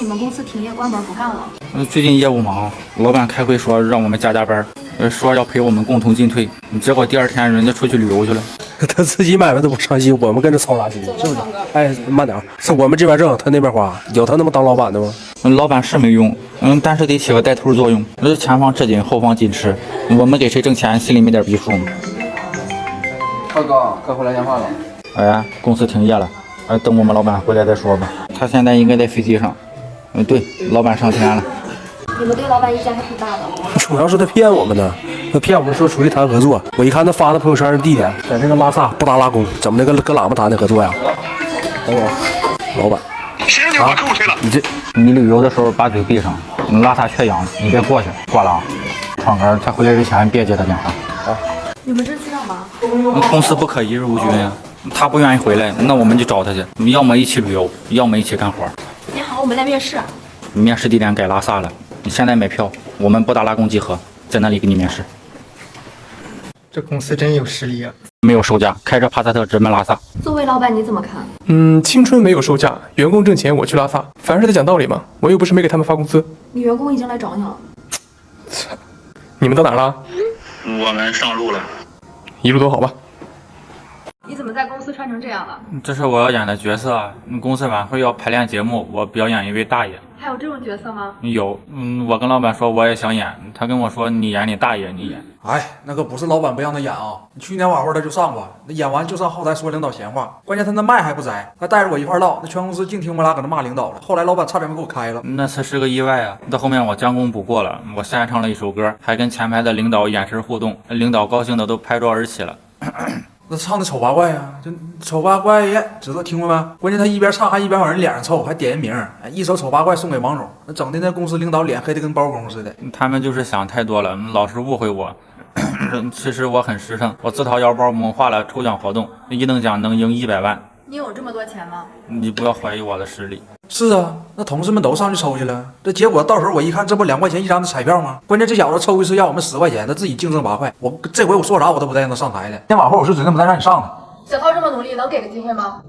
你们公司停业关门不干了？最近业务忙，老板开会说让我们加班，说要陪我们共同进退。结果第二天人家出去旅游去了。他自己买卖都不上心，我们跟着操啥心？是不是？哎，慢点，是我们这边挣，他那边花，有他那么当老板的吗？老板是没用，但是得起个带头作用。前方吃紧，后方紧吃，我们给谁挣钱，心里没点逼数吗？二哥，客户来电话了。哎呀，公司停业了，等我们老板回来再说吧。他现在应该在飞机上。对，老板上天了。你们对老板意见还挺大的。主要是他骗我们呢，他骗我们说出去谈合作。我一看他发的朋友圈的地点在这个拉萨布达拉宫，怎么的跟喇嘛谈的合作呀？等我，老板，谁让你把客户推了？你旅游的时候把嘴闭上，拉萨缺氧，你别过去，挂了啊！闯根，他回来之前别接他电话。你们这是干嘛？公司不可一日无军呀，他不愿意回来，那我们就找他去，要么一起旅游，要么一起干活。你好，我们来面试。面试地点改拉萨了，你现在买票，我们布达拉宫集合，在那里给你面试。这公司真有实力啊！没有售价，开着帕萨特直奔拉萨。作为老板，你怎么看？青春没有售价，员工挣钱我去拉萨，凡事得讲道理嘛。我又不是没给他们发工资。你员工已经来找你了。你们到哪儿了？我们上路了。一路都好吧？你怎么在公司穿成这样了？这是我要演的角色啊！公司晚会要排练节目，我表演一位大爷。还有这种角色吗？有，我跟老板说我也想演，他跟我说你演你大爷，你演。哎，那可不是老板不让他演啊！去年晚会他就上过，那演完就上后台说领导闲话，关键他那麦还不摘，他带着我一块唠，那全公司净听我俩搁那骂领导了。后来老板差点没给我开了。那次是个意外啊！到后面我将功补过了，我擅唱了一首歌，还跟前排的领导眼神互动，领导高兴的都拍桌而起了。那唱的丑八怪呀，这丑八怪呀，知道听过没？关键他一边唱还一边往人脸上凑，还点人名，一首丑八怪送给王总，那整的那公司领导脸黑的跟包公似的。他们就是想太多了，老是误会我。其实我很实诚，我自掏腰包谋划了抽奖活动，一等奖能赢100万。你有这么多钱吗？你不要怀疑我的实力。是啊，那同事们都上去抽去了，这结果到时候我一看，这不2块钱一张的彩票吗？关键这小子抽一次要我们10块钱，他自己净挣8块。我这回我说啥我都不带让他上台的。今天晚会我是指定不带让你上的。小涛这么努力，能给个机会吗？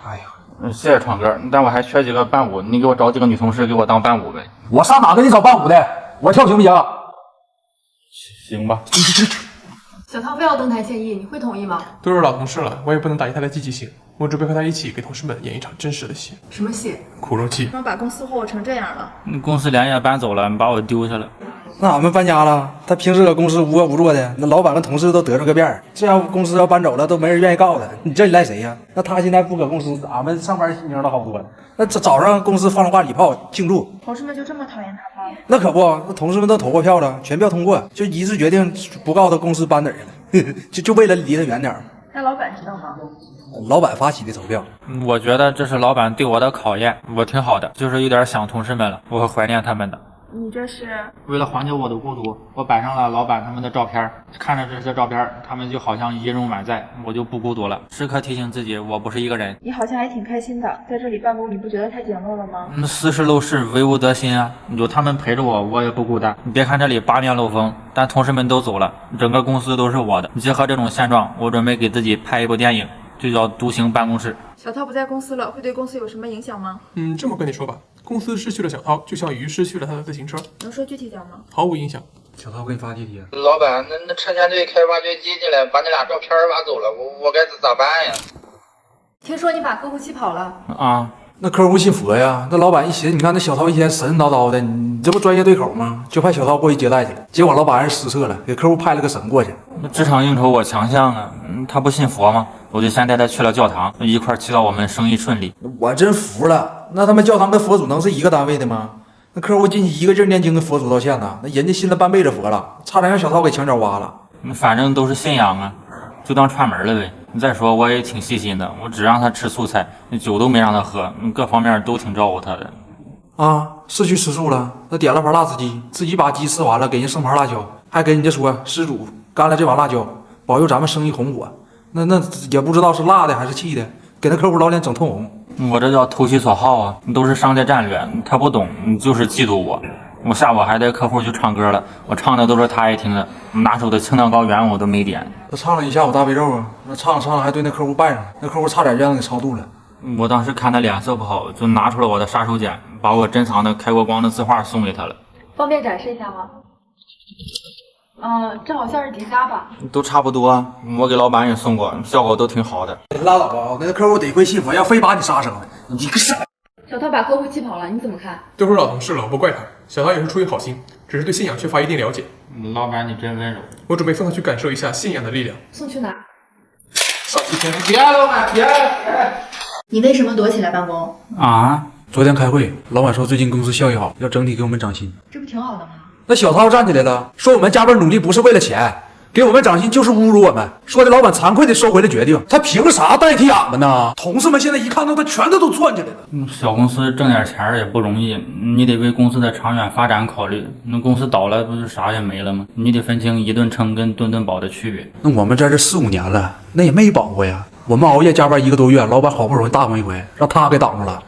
哎呀，谢谢闯哥，但我还缺几个伴舞，你给我找几个女同事给我当伴舞呗。我上哪给你找伴舞的？我跳行不行？行吧。小涛非要登台献艺，你会同意吗？都是老同事了，我也不能打击他的积极性。我准备和他一起给同事们演一场真实的戏。什么戏？苦肉计。怎么把公司祸成这样了？公司连夜搬走了，把我丢下了。那俺们搬家了，他平时搁公司无恶不作的，那老板跟同事都得罪个遍。这样公司要搬走了，都没人愿意告他。你这你赖谁呀？那他现在不搁公司，俺们上班心情都好多了。那早上公司放了挂礼炮庆祝，同事们就这么讨厌他吗？那可不，那同事们都投过票了，全票通过，就一致决定不告他公司搬哪儿去了，就为了离他远点。那老板知道吗？老板发起的投票。我觉得这是老板对我的考验，我挺好的，就是有点想同事们了，我会怀念他们的。你这是为了缓解我的孤独，我摆上了老板他们的照片，看着这些照片，他们就好像音容满载，我就不孤独了。时刻提醒自己，我不是一个人。你好像还挺开心的，在这里办公，你不觉得太简陋了吗？斯是陋室，惟吾德馨啊！有他们陪着我，我也不孤单。你别看这里八面漏风，但同事们都走了，整个公司都是我的。结合这种现状，我准备给自己拍一部电影，就叫《独行办公室》。小涛不在公司了，会对公司有什么影响吗？这么跟你说吧，公司失去了小涛，就像鱼失去了他的自行车，能说具体点吗？毫无影响。小涛给你发滴滴。老板，那车间队开挖掘机进来，把你俩照片挖走了，我该咋办呀？听说你把客户气跑了啊？那客户信佛呀，那老板一寻，你看那小涛一天神神叨叨的，你这不专业对口吗？就派小涛过去接待去了，结果老板还是失策了，给客户派了个神过去。职场应酬我强项啊，他不信佛吗？我就先带他去了教堂，一块祈祷我们生意顺利。我真服了，那他妈教堂跟佛祖能是一个单位的吗？那客户进去一个劲念经跟佛祖道歉呐，那人家信了半辈子佛了，差点让小涛给墙角挖了。反正都是信仰啊，就当串门了呗。再说我也挺细心的，我只让他吃素菜，酒都没让他喝，各方面都挺照顾他的。啊，是去吃素了，他点了盘辣子鸡，自己把鸡吃完了，给人剩盘辣椒，还跟人家说施主干了这碗辣椒，保佑咱们生意红火。那也不知道是辣的还是气的，给那客户老脸整通红。我这叫投其所好啊，都是商业战略，他不懂，就是嫉妒我。我下午还带客户去唱歌了，我唱的都是他爱听的，拿手的青藏高原我都没点。他唱了一下午大悲咒啊，那唱着唱着还对那客户拜上了，那客户差点让人给超度了。我当时看他脸色不好，就拿出了我的杀手锏，把我珍藏的开过光的字画送给他了。方便展示一下吗？这好像是迪迦吧？都差不多，我给老板也送过，效果都挺好的。拉倒吧，那客户得亏信我，要非把你杀生了，你个傻！小涛把客户气跑了，你怎么看？都是老同事了，我不怪他。小涛也是出于好心，只是对信仰缺乏一定了解。老板你真温柔。我准备送他去感受一下信仰的力量。送去哪儿？上西天。别，老板，别！你为什么躲起来办公？啊？昨天开会，老板说最近公司效益好，要整体给我们涨薪。这不挺好的吗？那小涛站起来了，说我们加班努力不是为了钱，给我们涨薪就是侮辱我们。说的老板惭愧的收回了决定，他凭啥代替俺们呢？同事们现在一看到他，全都窜起来了。小公司挣点钱也不容易，你得为公司的长远发展考虑。那公司倒了，不是啥也没了吗？你得分清一顿撑跟顿顿饱的区别。那我们在这4、5年了，那也没饱过呀。我们熬夜加班1个多月，老板好不容易大方一回，让他给挡住了。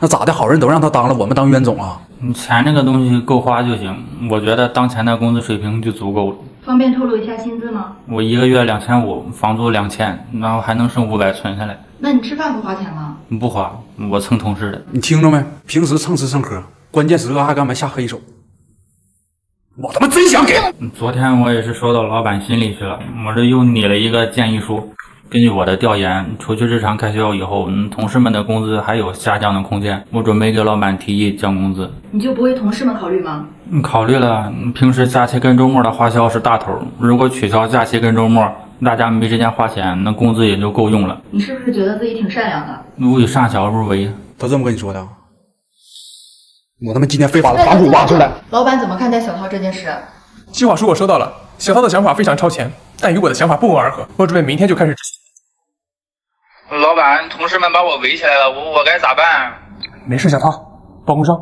那咋的？好人都让他当了，我们当冤种啊？钱这个东西够花就行，我觉得当前的工资水平就足够了。方便透露一下薪资吗？我1个月2500，房租2000，然后还能剩500存下来。那你吃饭不花钱吗？不花，我蹭同事的。你听着没？平时蹭吃蹭喝，关键时刻还敢来下黑手，我他妈真想给！昨天我也是说到老板心里去了，我这又拟了一个建议书。根据我的调研，除去日常开销以后，同事们的工资还有下降的空间。我准备给老板提议降工资。你就不为同事们考虑吗？考虑了，平时假期跟周末的花销是大头，如果取消假期跟周末，大家没时间花钱，那工资也就够用了。你是不是觉得自己挺善良的？勿以善小而不为。都这么跟你说的？我他妈今天非把他房主挖出来！老板怎么看待小涛这件事？计划书我收到了，小涛的想法非常超前，但与我的想法不谋而合。我准备明天就开始执行。老板，同事们把我围起来了，我该咋办？没事，小涛，报工伤。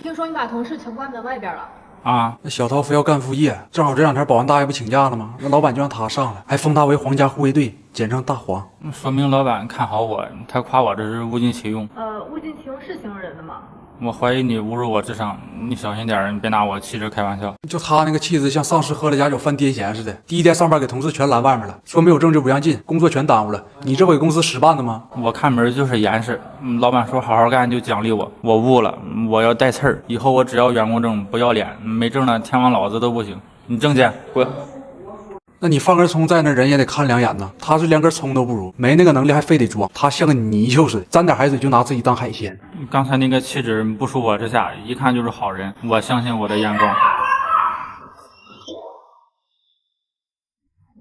听说你把同事全关门外边了。啊，那小涛非要干副业，正好这2天保安大爷不请假了吗？那老板就让他上来，还封他为皇家护卫队，简称大黄。说明老板看好我，他夸我这是物尽其用。物尽其用是形容人的吗？我怀疑你侮辱我智商，你小心点，你别拿我气质开玩笑。就他那个气质，像丧尸喝了假酒犯癫痫似的。第1天上班给同事全拦外面了，说没有证就不让进，工作全耽误了。你这回公司实办的吗？我看门就是严实，老板说好好干就奖励我，我悟了，我要带刺儿，以后我只要员工证不要脸，没证的天王老子都不行。你证件滚！那你放根葱在那，人也得看2眼呢。他是连根葱都不如，没那个能力还非得装，他像个泥鳅似的，沾点海水就拿自己当海鲜。刚才那个气质不出我之下，一看就是好人，我相信我的眼光。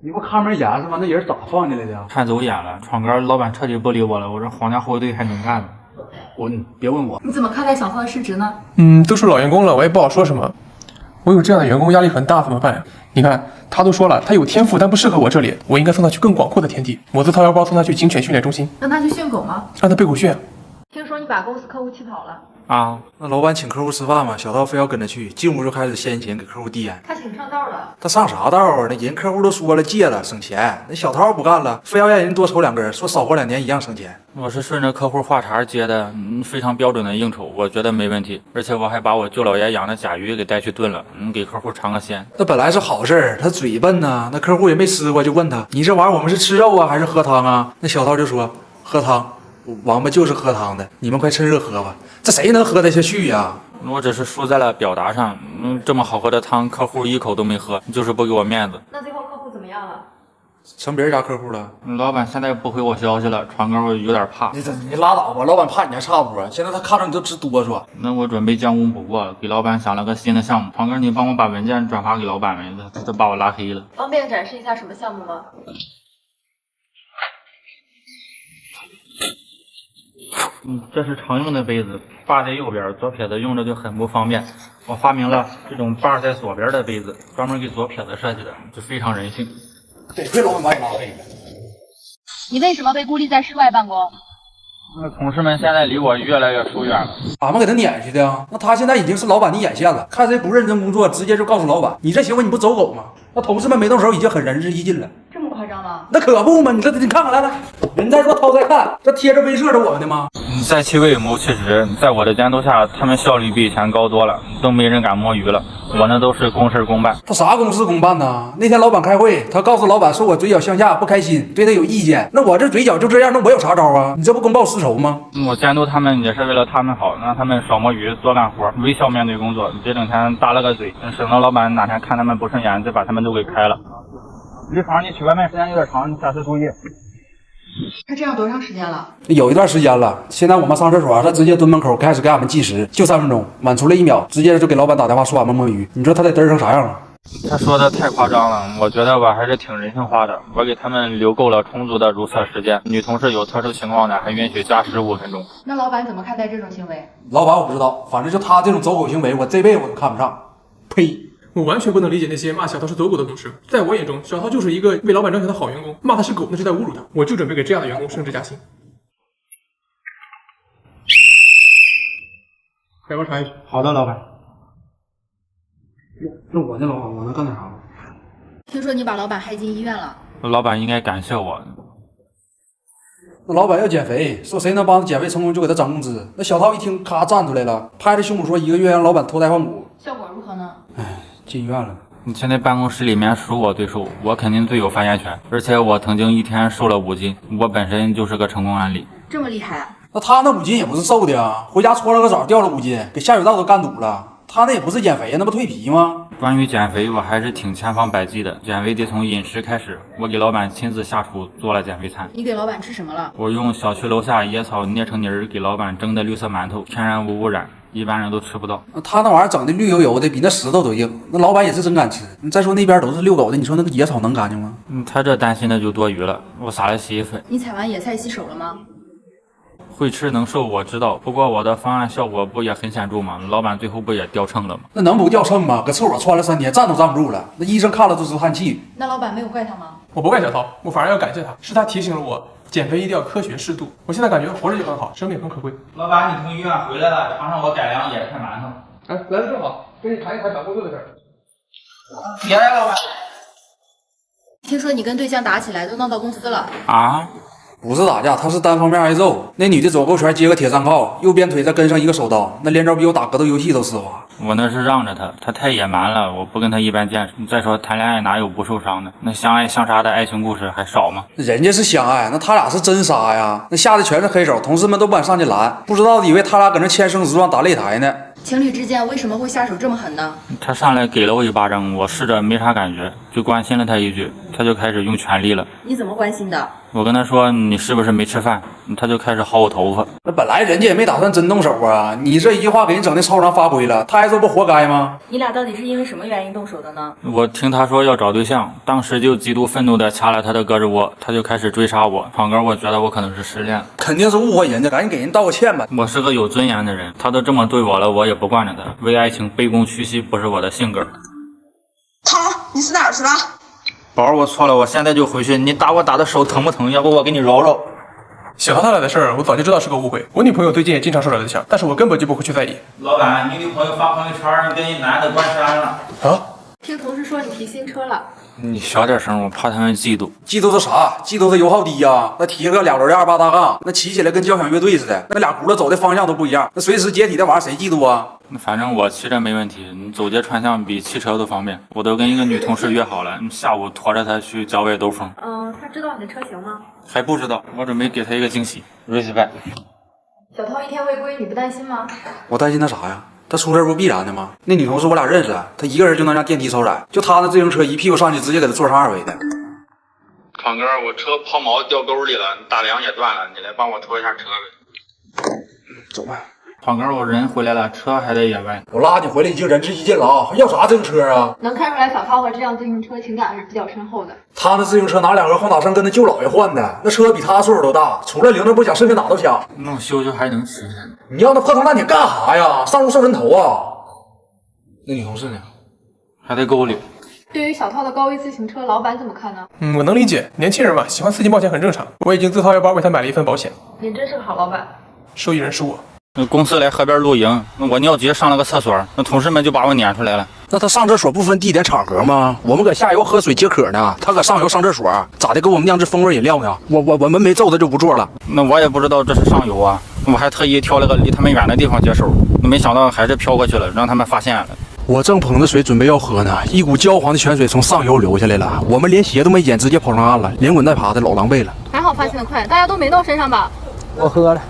你不看门严是吗？那人咋放进来的？太走眼了，闯杆老板彻底不理我了，我这皇家护卫队还能干吗？滚！别问我。你怎么看待小涛的失职呢？都是老员工了，我也不好说什么。我有这样的员工，压力很大，怎么办呀？你看，他都说了，他有天赋，但不适合我这里，我应该送他去更广阔的天地。我自掏腰包送他去警犬训练中心，让他去训狗吗？让他被狗训。听说你把公司客户气跑了。啊，那老板请客户吃饭嘛，小涛非要跟着去，进屋就开始先钱给客户递烟。他请上道了。他上啥道啊？那人客户都说了戒了省钱，那小涛不干了，非要让人多抽2根，说少活2年一样省钱。我是顺着客户话茬接的，非常标准的应酬，我觉得没问题。而且我还把我舅老爷养的甲鱼给带去炖了，给客户尝个鲜。那本来是好事儿，他嘴笨呐，那客户也没吃过，就问他：“你这玩意儿我们是吃肉啊，还是喝汤啊？”那小涛就说：“喝汤，王八就是喝汤的，你们快趁热喝吧。”这谁能喝得下去呀？我只是输在了表达上，这么好喝的汤，客户一口都没喝，就是不给我面子。那最后客户怎么样了？成别人家客户了？老板现在不回我消息了，闯杆我有点怕。你拉倒吧，老板怕你还差不多。现在他看着你都直哆嗦。那我准备将功补过，给老板想了个新的项目。闯杆，你帮我把文件转发给老板们，他把我拉黑了。方便展示一下什么项目吗？这是常用的杯子，把在右边，左撇子用着就很不方便。我发明了这种把在左边的杯子，专门给左撇子设计的，就非常人性。得亏老板把你拉黑了。你为什么被孤立在室外办公？那同事们现在离我越来越疏远了。俺们给他撵去的呀。那他现在已经是老板的眼线了，看谁不认真工作，直接就告诉老板，你这行为你不走狗吗？那同事们没动手已经很仁至义尽了。这么夸张吗？那可不嘛！你看看来，人在做，涛在看，这贴着威慑着我们的吗？在其位谋其职，在我的监督下，他们效率比以前高多了，都没人敢摸鱼了。我呢都是公事公办。他啥公事公办呢？那天老板开会，他告诉老板说我嘴角向下，不开心，对他有意见。那我这嘴角就这样，那我有啥招啊？你这不公报私仇吗？我监督他们也是为了他们好，让他们少摸鱼，多干活，微笑面对工作，别整天耷拉个嘴，省得老板哪天看他们不顺眼，再把他们都给开了。李芳，你取外卖时间有点长，你下次注意。他这样多长时间了？有一段时间了。现在我们上厕所，他直接蹲门口开始给俺们计时，就3分钟，晚出了1秒，直接就给老板打电话说俺们摸鱼。你知道他得嘚成啥样了？他说的太夸张了，我觉得我还是挺人性化的，我给他们留够了充足的如厕时间。女同事有特殊情况的，还允许加15分钟。那老板怎么看待这种行为？老板我不知道，反正就他这种走狗行为，我这辈子我都看不上。呸！我完全不能理解那些骂小涛是走狗的同事。在我眼中，小涛就是一个为老板着想的好员工，骂他是狗那是在侮辱他。我就准备给这样的员工升职加薪。来，我尝一下。好的，老板。那我呢，老板，我能干点啥吗？听说你把老板害进医院了。老板应该感谢我。那老板要减肥，说谁能帮他减肥成功就给他涨工资。那小涛一听，咔站出来了，拍着胸脯说1个月让老板脱胎换骨。效果如何呢？进医院了。你现在办公室里面数我对数，我肯定最有发言权，而且我曾经一天瘦了5斤，我本身就是个成功案例。这么厉害啊？那他那5斤也不是瘦的啊，回家搓了个澡掉了5斤，给下水道都干堵了。他那也不是减肥呀，那不蜕皮吗？关于减肥，我还是挺千方百计的。减肥得从饮食开始，我给老板亲自下厨做了减肥餐。你给老板吃什么了？我用小区楼下野草捏成泥儿给老板蒸的绿色馒头，天然无污染，一般人都吃不到。他那玩意儿整的绿油油的，比那石头都硬。那老板也是真敢吃。你再说那边都是遛狗的，你说那个野草能干净吗？他这担心的就多余了。我撒了洗衣粉。你采完野菜洗手了吗？会吃能瘦，我知道，不过我的方案效果不也很显著吗？老板最后不也掉秤了吗？那能不掉秤吗？搁厕所穿了3天，站都站不住了，那医生看了都直叹气。那老板没有怪他吗？我不怪小涛，我反而要感谢他，是他提醒了我减肥一定要科学适度。我现在感觉活着就很好，生命很可贵。老板，你从医院回来了，尝尝我改良野菜馒头。哎，来的正好，跟你谈一谈找工作的事儿。别呀，老板。听说你跟对象打起来，都闹到公司了。啊？不是打架，他是单方面挨揍。那女的左勾拳接个铁三铐，右边腿再跟上一个手刀，那连招比我打格斗游戏都丝滑。我那是让着他，他太野蛮了，我不跟他一般见识。再说谈恋爱哪有不受伤的？那相爱相杀的爱情故事还少吗？人家是相爱，那他俩是真杀呀！那下的全是黑手，同事们都不敢上去拦，不知道的以为他俩搁那签生死状打擂台呢。情侣之间为什么会下手这么狠呢？他上来给了我一巴掌，我试着没啥感觉，就关心了他一句，他就开始用全力了。你怎么关心的？我跟他说你是不是没吃饭，他就开始薅我头发。那本来人家也没打算真动手啊，你这一句话给人整的超常发挥了，他挨揍不活该吗？你俩到底是因为什么原因动手的呢？我听他说要找对象，当时就极度愤怒的掐了他的胳肢窝，他就开始追杀我。胖哥，我觉得我可能是失恋了，肯定是误会人家，赶紧给人道个歉吧。我是个有尊严的人，他都这么对我了，我也不惯着他。为爱情卑躬屈膝不是我的性格。好，你是哪儿去了？宝儿，我错了，我现在就回去。你打我打的手疼不疼？要不我给你揉揉。小涛他俩的事儿，我早就知道是个误会。我女朋友最近也经常受他的气，但是我根本就不会去在意。老板，你女朋友发朋友圈，你跟一男的关山了。啊？听同事说你提新车了。你小点声，我怕他们嫉妒。嫉妒是啥？嫉妒是油耗低呀。那提个2轮的28大杠，那骑起来跟交响乐队似的，那俩轱辘走的方向都不一样，那随时解体的玩意儿谁嫉妒啊？反正我骑着没问题，你走街串巷比汽车都方便。我都跟一个女同事约好了，你下午驮着她去郊外兜风。他知道你的车型吗？还不知道，我准备给她一个惊喜。respect。小涛一天未归，你不担心吗？我担心他啥呀？他出事不必然的吗？那女同事我俩认识，他一个人就能让电梯超载，就他那自行车一屁股上去，直接给他坐上2维的。康哥，我车抛锚掉沟里了，大梁也断了，你来帮我拖一下车呗。走吧。胖哥，我人回来了，车还在野外。我拉你回来已经仁至义尽了啊，还要啥自行车啊？能看出来小涛和这辆自行车情感还是比较深厚的。他那自行车拿2个后挡绳跟他舅姥爷换的，那车比他岁数都大，除了铃铛不响，剩下哪都响。弄修修还能骑。你要那破头烂铁干啥呀？上路送人头啊？那女同事呢？还在沟里。对于小涛的高危自行车，老板怎么看呢？我能理解，年轻人嘛，喜欢刺激冒险很正常。我已经自掏腰包为他买了一份保险。您真是个好老板。受益人是我。公司来河边露营，我尿急上了个厕所，那同事们就把我撵出来了。那他上厕所不分地点场合吗？我们搁下游喝水解渴呢，他搁上游上厕所，咋的？给我们酿制风味饮料呢？我们没揍他就不做了。那我也不知道这是上游啊，我还特意挑了个离他们远的地方接手，没想到还是飘过去了，让他们发现了。我正捧着水准备要喝呢，一股焦黄的泉水从上游流下来了，我们连鞋都没捡，直接跑上岸了，连滚带爬的，老狼狈了。还好发现的快，大家都没到身上吧？我喝了。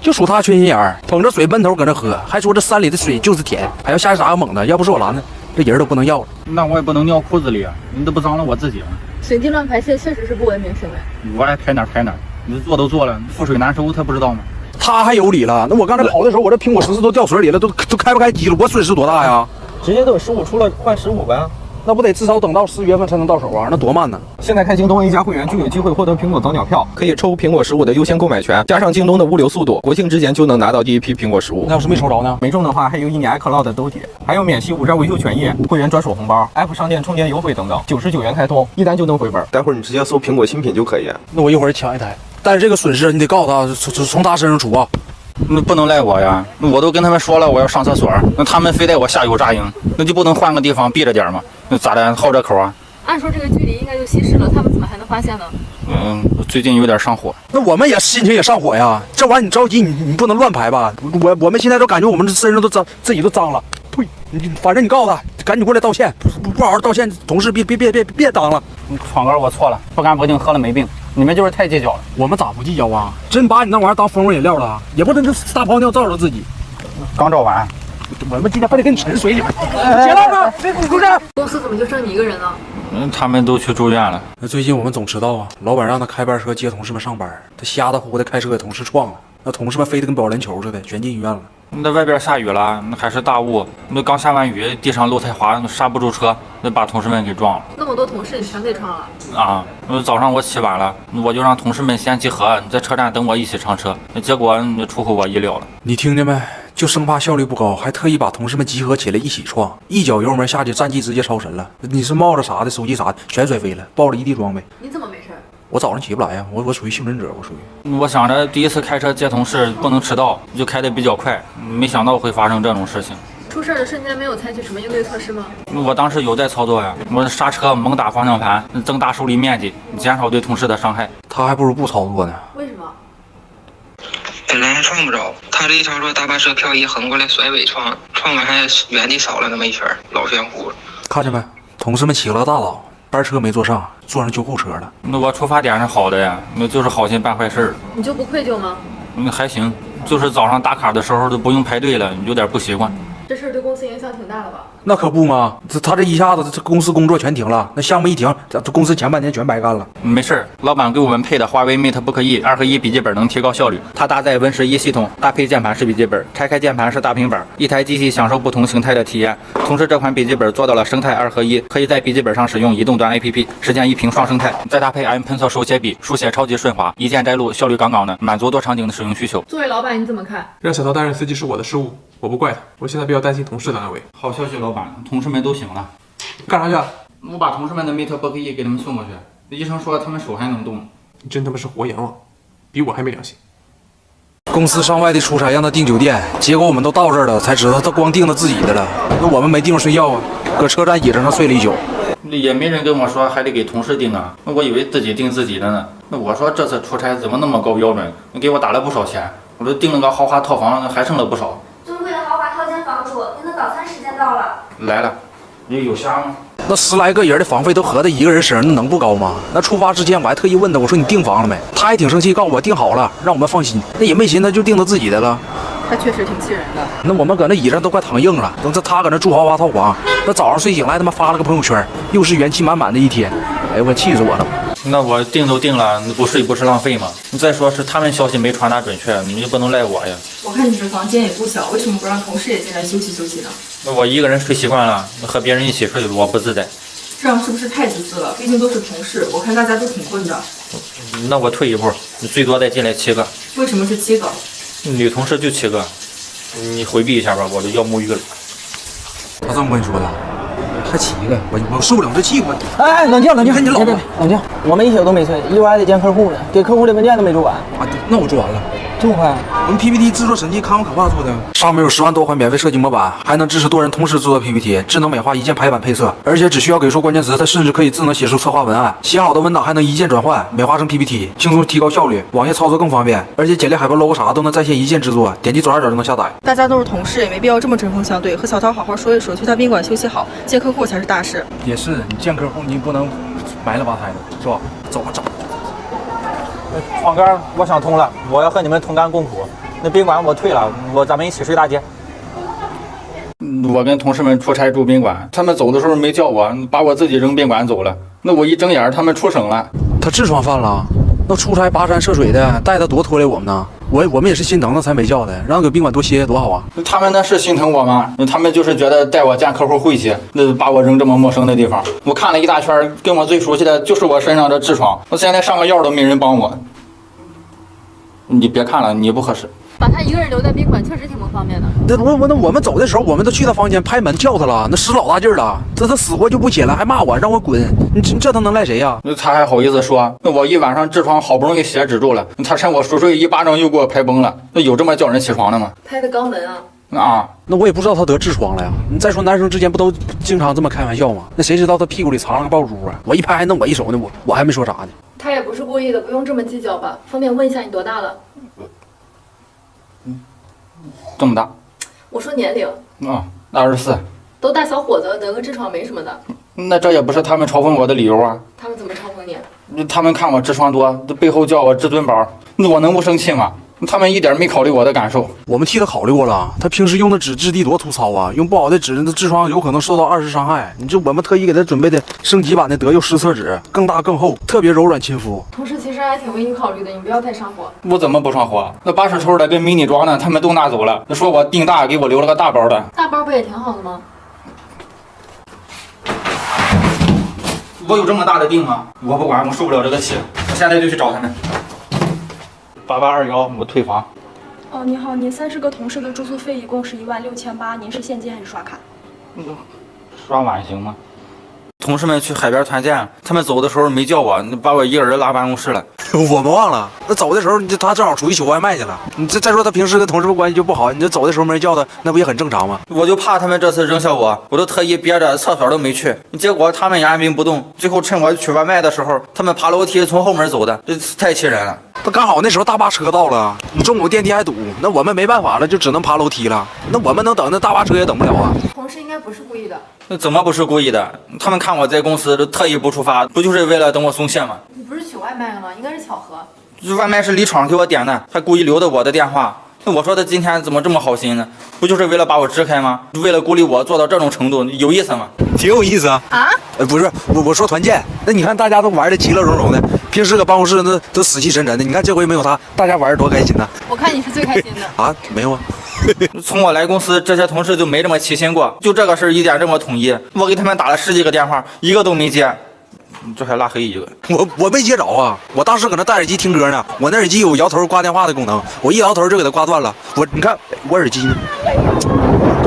就数他缺心眼儿，捧着水闷头搁那喝，还说这山里的水就是甜，还要下去打个猛的，要不是我拦着，这人都不能要了。那我也不能尿裤子里啊，你这不脏了我自己吗？随地乱排泄确实是不文明行为。我爱排哪排哪，你做都做了，腹水难收，他不知道吗？他还有理了，那我刚才跑的时候，我这苹果14都掉水里了，都开不开机了，我损失多大呀？直接等15出了换15呗。那不得至少等到10月份才能到手啊？那多慢呢！现在开京东 A 加会员就有机会获得苹果早鸟票，可以抽苹果15的优先购买权，加上京东的物流速度，国庆之前就能拿到第一批苹果15。那要是没抽着呢？没中的话，还有1年 iCloud 的兜底，还有免息5兆维修权益、会员专属红包、App 商店充电优惠等等，99元开通，一单就能回本。待会儿你直接搜苹果新品就可以。那我一会儿抢一台，但是这个损失你得告诉他，从他身上出啊。那不能赖我呀！我都跟他们说了我要上厕所，那他们非带我下游扎营，那就不能换个地方避着点吗？那咋的？好这口啊？按说这个距离应该就稀释了，他们怎么还能发现呢？最近有点上火。那我们也心情也上火呀，这玩意儿你着急，你不能乱排吧？我们现在都感觉我们身上都脏，自己都脏了。呸！反正你告诉他，赶紧过来道歉，不好好道歉，同事别当了。闯哥，我错了，不干不净，喝了没病。你们就是太计较了。我们咋不计较啊？真把你那玩意儿当风味饮料了，也不能这撒泡尿照着自己。刚照完，我们今天非得给你沉水里边。别浪了，不是。公司怎么就剩你一个人呢？他们都去住院了。那最近我们总迟到啊，老板让他开班车接同事们上班，他瞎的呼的开车给同事撞了，那同事们飞得跟保龄球似的，全进医院了。那外边下雨了，那还是大雾，那刚下完雨，地上路太滑，刹不住车，那把同事们给撞了。那么多同事，你全给撞了？啊，早上我起晚了，我就让同事们先集合，在车站等我一起上车，结果出乎我意料了。你听见没？就生怕效率不高，还特意把同事们集合起来一起撞，一脚油门下去，战绩直接超神了。你是帽子啥的、手机啥的全摔飞了，抱了一地装备。你怎么没事？我早上起不来呀，我属于幸存者，我属于。我想着第一次开车接同事不能迟到，就开得比较快，没想到会发生这种事情。出事的瞬间没有采取什么应对措施吗？我当时有在操作呀，我刹车猛打方向盘，增大受力面积，减少对同事的伤害。他还不如不操作呢。为什么？本来还撞不着，他这一操作大巴车漂移横过来甩尾撞完还原地扫了那么一圈，老玄乎了。看见没？同事们起了个大早，班车没坐上，坐上救护车了。那我出发点是好的呀，那就是好心办坏事。你就不愧疚吗？还行，就是早上打卡的时候都不用排队了，有点不习惯。这事儿对公司影响挺大的吧？那可不嘛，他这一下子，这公司工作全停了，那项目一停，这公司前半年全白干了。没事，老板给我们配的华为 MateBook E 2合1笔记本能提高效率，它搭载Win11系统，搭配键盘式笔记本，拆开键盘是大平板，一台机器享受不同形态的体验。同时，这款笔记本做到了生态2合1，可以在笔记本上使用移动端 APP， 实现一屏双生态。再搭配 M Pencil 手写笔，书写超级顺滑，一键摘录，效率杠杠的，满足多场景的使用需求。作为老板，你怎么看？让小涛担任司机是我的失误，我不怪他。我现在比较担心同事的安危。好消息，老板，同事们都醒了。干啥去了？我把同事们的 MateBook E 给他们送过去，医生说他们手还能动。你真他妈是活阎王，比我还没良心。公司上外地出差让他订酒店，结果我们都到这儿了，才知道他光订了自己的了。那我们没地方睡觉啊，搁车站椅子上睡了一宿。也没人跟我说还得给同事订啊，我以为自己订自己的呢。那我说这次出差怎么那么高标准？你给我打了不少钱，我都订了个豪华套房，还剩了不少。尊贵的豪华套间房主，您的早餐时间到了。来了，你有虾吗？那10来个人的房费都合在一个人身上，那能不高吗？那出发之前我还特意问他，我说你订房了没？他还挺生气，告诉我订好了，让我们放心。那也没寻思他就订他自己的了。他确实挺气人的。那我们搁那椅子上都快躺硬了，等他搁那住豪华套房，那早上睡醒来他妈发了个朋友圈，又是元气满满的一天。哎呦我气死我了！那我订都订了，不睡不是浪费吗？再说是他们消息没传达准确，你就不能赖我呀。我看你这房间也不小，为什么不让同事也进来休息休息呢？那我一个人睡习惯了，和别人一起睡我不自在。这样是不是太自私了？毕竟都是同事，我看大家都挺困的。那我退一步，你最多再进来7个。为什么是7个？女同事就7个，你回避一下吧，我就要沐浴了。他这么跟你说的？还7个，我受不了这气氛。哎，冷静冷静，看你老冷静，我们一宿都没睡，一会儿还得见客户呢，给客户的文件都没做完。啊，那我做完了。这么快？我们 PPT 制作审计康可怕做的，上面有10万多款免费设计模板，还能支持多人同时制作 PPT， 智能美化一键排版配色，而且只需要给出关键词，它甚至可以智能写出策划文案。写好的文档还能一键转换，美化成 PPT， 轻松提高效率，网页操作更方便，而且简历、海报、logo啥都能在线一键制作，点击左下角就能下载。大家都是同事，也没必要这么针锋相对。和小涛好好说一说，去他宾馆休息好，见客户才是大事。也是，你见客户你不能埋了吧胎的，是吧？走吧，走。窗杆我想通了，我要和你们同甘共苦。那宾馆我退了，咱们一起睡大街。我跟同事们出差住宾馆，他们走的时候没叫我，把我自己扔宾馆走了。那我一睁眼，他们出省了。他痔疮犯了，那出差跋山涉水的，带他多拖累我们呢。我们也是心疼他才没叫的，让他搁宾馆多歇歇多好啊。他们那是心疼我吗？他们就是觉得带我见客户晦气，那把我扔这么陌生的地方。我看了一大圈，跟我最熟悉的就是我身上的痔疮，我现在上个药都没人帮我。你别看了，你不合适。把他一个人留在宾馆确实挺不方便的。那我们走的时候，我们都去他房间拍门叫他了，那使老大劲儿了，他死活就不起来，还骂我让我滚，这他能赖谁呀？他还好意思说，那我一晚上痔疮好不容易血止住了，他趁我熟睡一巴掌又给我拍崩了，那有这么叫人起床的吗？拍的肛门啊！啊，那我也不知道他得痔疮了呀。你再说男生之间不都经常这么开玩笑吗？那谁知道他屁股里藏了个爆珠啊？我一拍还弄我一手呢，我还没说啥呢。他也不是故意的，不用这么计较吧？方便问一下你多大了？这么大？我说年龄。24。都大小伙子，得个痔疮没什么的。那这也不是他们嘲讽我的理由啊。他们怎么嘲讽你？他们看我痔疮多，背后叫我至尊宝，那我能不生气吗？他们一点没考虑我的感受。我们替他考虑过了，他平时用的纸质地多粗糙啊，用不好的纸，那痔疮有可能受到2次伤害。我们特意给他准备的升级版的德佑湿厕纸，更大更厚，特别柔软亲肤。同事其实还挺为你考虑的，你不要太上火。我怎么不上火？那80抽的跟迷你装的，他们都拿走了，说我腚大，给我留了个大包的。大包不也挺好的吗？我有这么大的腚吗？我不管，我受不了这个气，我现在就去找他们。8821，我退房。哦，你好，您30个同事的住宿费一共是16800，您是现金还是刷卡？刷碗行吗？同事们去海边团建，他们走的时候没叫我，把我一个人拉办公室了。我们忘了，那走的时候他正好出去取外卖去了。你再说他平时跟同事们关系就不好，你这走的时候没人叫他，那不也很正常吗？我就怕他们这次扔下我，我都特意憋着厕所都没去，结果他们也按兵不动。最后趁我取外卖的时候，他们爬楼梯从后门走的，这太气人了。他刚好那时候大巴车到了，你中午电梯还堵，那我们没办法了，就只能爬楼梯了。那我们能等，那大巴车也等不了啊。同事应该不是故意的。那怎么不是故意的？他们看我在公司特意不出发，不就是为了等我松懈吗？你不是取外卖了吗？应该是巧合。外卖是李闯给我点的，还故意留的我的电话。那我说他今天怎么这么好心呢？不就是为了把我支开吗？为了孤立我做到这种程度，有意思吗？挺有意思啊！不是我说团建，那你看大家都玩的其乐融融的，平时搁办公室那都死气沉沉的，你看这回没有他，大家玩的多开心呢！我看你是最开心的啊？没有啊？从我来公司，这些同事就没这么齐心过，就这个事儿一点这么统一。我给他们打了10几个电话，一个都没接，这还拉黑一个。我没接着啊！我当时搁那戴耳机听歌呢，我那耳机有摇头挂电话的功能，我一摇头就给它挂断了。你看我耳机呢？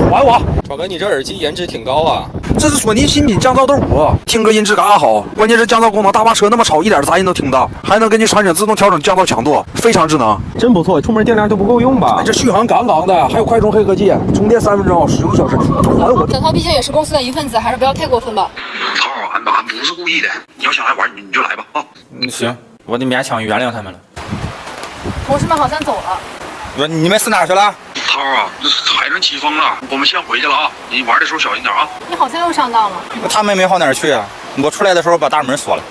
还我！宝哥，你这耳机颜值挺高啊！这是索尼新品降噪豆5，听歌音质嘎好，关键是降噪功能，大巴车那么吵，一点杂音都听到，还能根据场景自动调整降噪强度，非常智能，真不错。出门电量都不够用吧？这续航杠杠的，还有快充黑科技，充电3分钟，使用1小时。小涛毕竟也是公司的一份子，还是不要太过分吧。涛，俺不是故意的，你要想来玩，你就来吧啊！行，我得勉强原谅他们了。同事们好像走了。你们是哪去了？涛啊，这海上起风了，我们先回去了啊！你玩的时候小心点啊！你好像又上当了。他们没好哪儿去啊！我出来的时候把大门锁了。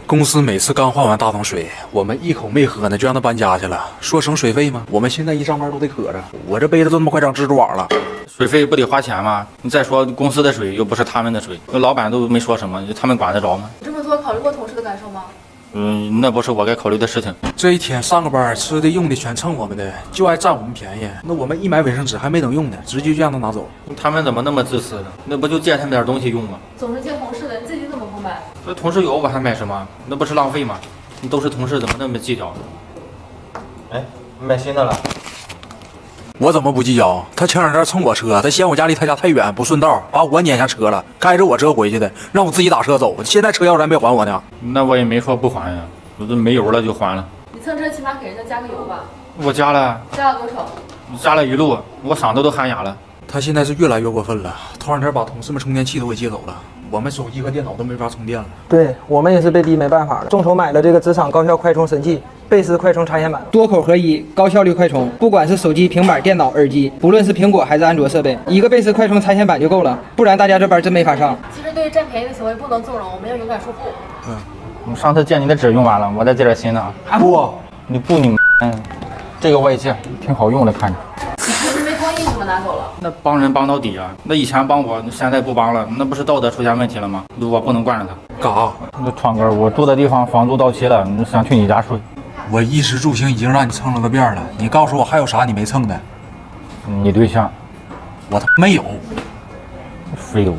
公司每次刚换完大桶水，我们一口没喝呢，就让他搬家去了，说省水费吗？我们现在一上班都得渴着，我这杯子都他妈快长蜘蛛网了。水费不得花钱吗？你再说公司的水又不是他们的水，老板都没说什么，他们管得着吗？你这么做考虑过同事的感受吗？那不是我该考虑的事情。这一天上个班，吃的用的全蹭我们的，就爱占我们便宜。那我们一买卫生纸还没等用呢，直接就让他拿走。他们怎么那么自私呢？那不就借他们点东西用吗？总是借同事的，你自己怎么不买？这同事有我还买什么？那不是浪费吗？你都是同事，怎么那么计较？哎，买新的了。我怎么不计较？他前2天蹭我车，他嫌我家离他家太远，不顺道，把我撵下车了，开着我车回去的，让我自己打车走。现在车要是还没还我呢。那我也没说不还呀。我这没油了就还了。你蹭车起码给人家加个油吧。我加了，加了多少？加了一路，我嗓子都喊哑了。他现在是越来越过分了，头两天把同事们充电器都给借走了，我们手机和电脑都没法充电了。对我们也是被逼没办法了，众筹买了这个职场高效快充神器贝斯快充插线板，多口合一，高效率快充，不管是手机、平板、电脑、耳机，不论是苹果还是安卓设备，一个贝斯快充插线板就够了，不然大家这班真没法上。其实对于占便宜的行为不能纵容，我们要勇敢说不。我上次借你的纸用完了，我再借点新的。不，你不你这个我也借，挺好用的，看着。你没同意怎么拿走了？那帮人帮到底啊！那以前帮我，现在不帮了，那不是道德出现问题了吗？我不能惯着他。干啥？那川哥，我住的地方房租到期了，你想去你家睡。我衣食住行已经让你蹭了个遍了，你告诉我还有啥你没蹭的？你对象？我他没有。废物。